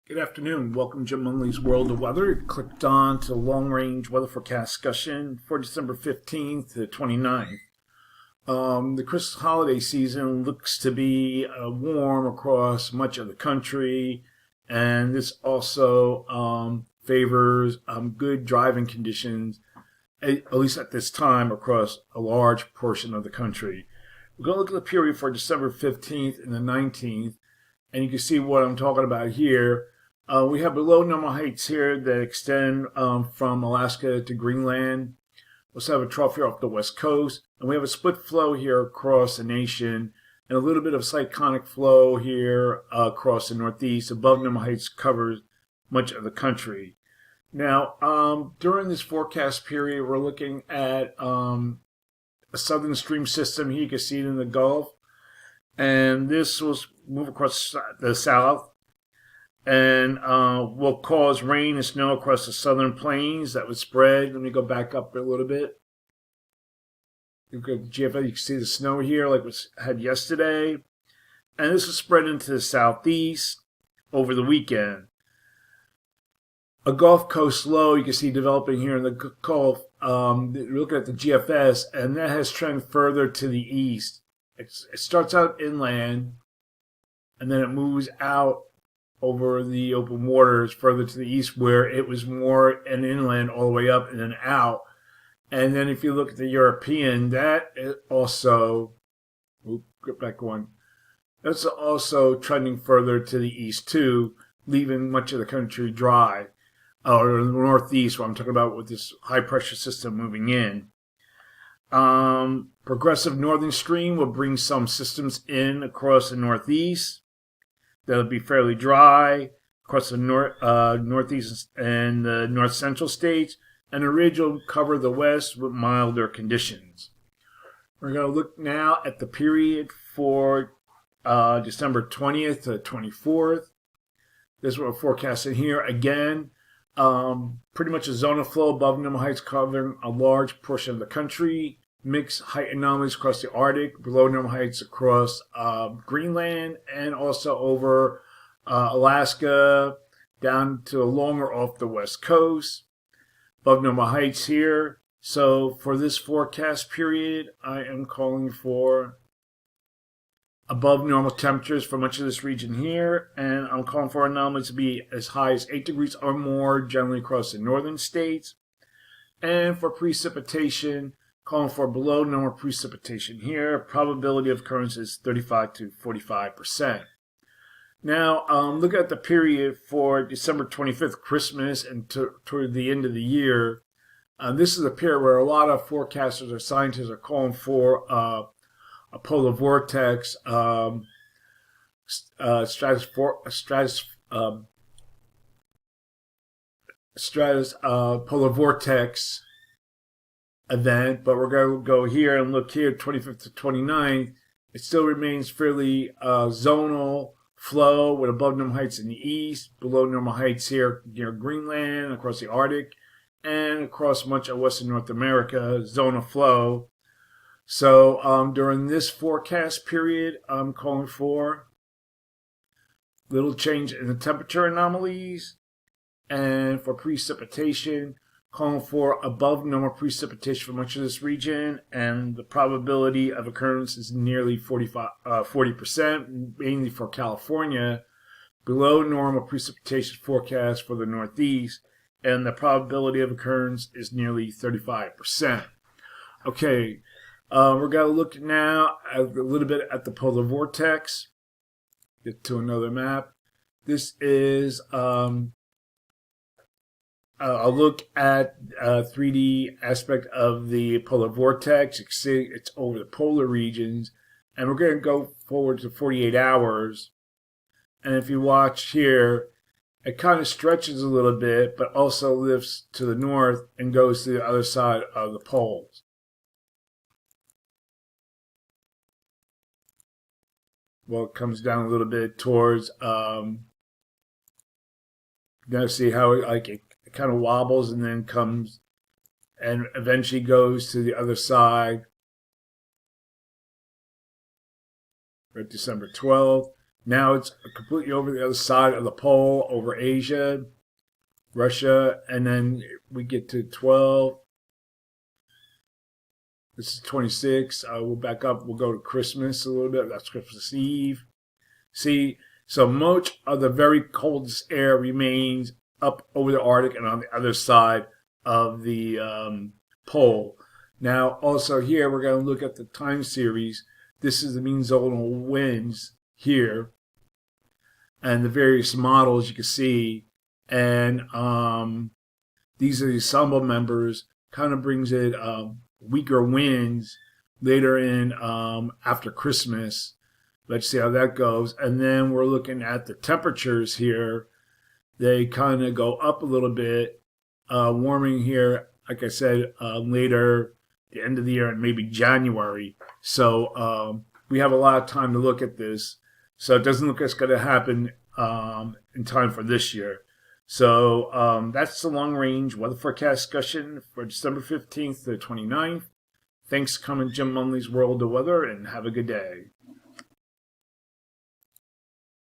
Good afternoon. Welcome to Jim Munley's World of Weather. Clicked on to long-range weather forecast discussion for December 15th to 29th. The Christmas holiday season looks to be warm across much of the country, and this also favors good driving conditions, at least at this time, across a large portion of the country. We're going to look at the period for December 15th and the 19th, and you can see what I'm talking about here. We have below normal heights here that extend from Alaska to Greenland. We also have a trough here off the west coast, and we have a split flow here across the nation, and a little bit of cyclonic flow here across the northeast. Above normal heights covers much of the country. Now, during this forecast period, we're looking at a southern stream system here. You can see it in the Gulf, and this will move across the south and will cause rain and snow across the southern plains that would spread. Let me go back up a little bit. You can see the snow here like we had yesterday. And this will spread into the southeast over the weekend. A Gulf Coast low you can see developing here in the Gulf. You're looking at the GFS, and that has trended further to the east. It starts out inland, and then it moves out over the open waters further to the east, where it was more an inland all the way up and then out. And then if you look at the European, that is also, get back one, that's also trending further to the east too, leaving much of the country dry, or the northeast, what I'm talking about with this high pressure system moving in. Progressive northern stream will bring some systems in across the northeast. That'll be fairly dry across the northeast and the north central states, and the ridge will cover the west with milder conditions. We're going to look now at the period for December 20th to 24th. This is what we're forecasting here. Again, pretty much a zone of flow above normal heights covering a large portion of the country. Mixed height anomalies across the Arctic, below normal heights across Greenland, and also over Alaska, down to a longer off the west coast. Above normal heights here. So for this forecast period, I am calling for above normal temperatures for much of this region here, and I'm calling for anomalies to be as high as 8 degrees or more, generally across the northern states. And for precipitation, calling for below normal precipitation here. Probability of occurrence is 35 to 45%. Now, look at the period for December 25th, Christmas, and toward the end of the year. This is a period where a lot of forecasters or scientists are calling for a polar vortex, polar vortex event, but we're going to go here and look here, 25th to 29th. It still remains fairly zonal flow with above normal heights in the east, below normal heights here near Greenland, across the Arctic, and across much of western North America, zonal flow. So during this forecast period, I'm calling for little change in the temperature anomalies, and for precipitation, calling for above normal precipitation for much of this region, and the probability of occurrence is nearly 40%, mainly for California. Below normal precipitation forecast for the northeast, and the probability of occurrence is nearly 35%. Okay, we're going to look now at a little bit at the polar vortex. Get to another map. This is a look at 3D aspect of the polar vortex. You can see it's over the polar regions, and we're going to go forward to 48 hours. And if you watch here, it kind of stretches a little bit, but also lifts to the north and goes to the other side of the poles. Well, it comes down a little bit towards, you gotta see how it kind of wobbles and then comes and eventually goes to the other side We're at December 12th. Now it's completely over the other side of the pole, over Asia, Russia, and then we get to 12. This is 26. We'll back up. We'll go to Christmas a little bit. That's Christmas Eve. See, so much of the very coldest air remains up over the Arctic and on the other side of the pole. Now, also here, we're going to look at the time series. This is the mean zonal winds here, and the various models you can see. And these are the ensemble members. Kind of brings it weaker winds later in after Christmas. Let's see how that goes. And then we're looking at the temperatures here. They kind of go up a little bit, warming here, like I said, later, the end of the year and maybe January. So we have a lot of time to look at this. So it doesn't look like it's going to happen in time for this year. So that's the long-range weather forecast discussion for December 15th to 29th. Thanks for coming to Jim Munley's World of Weather, and have a good day.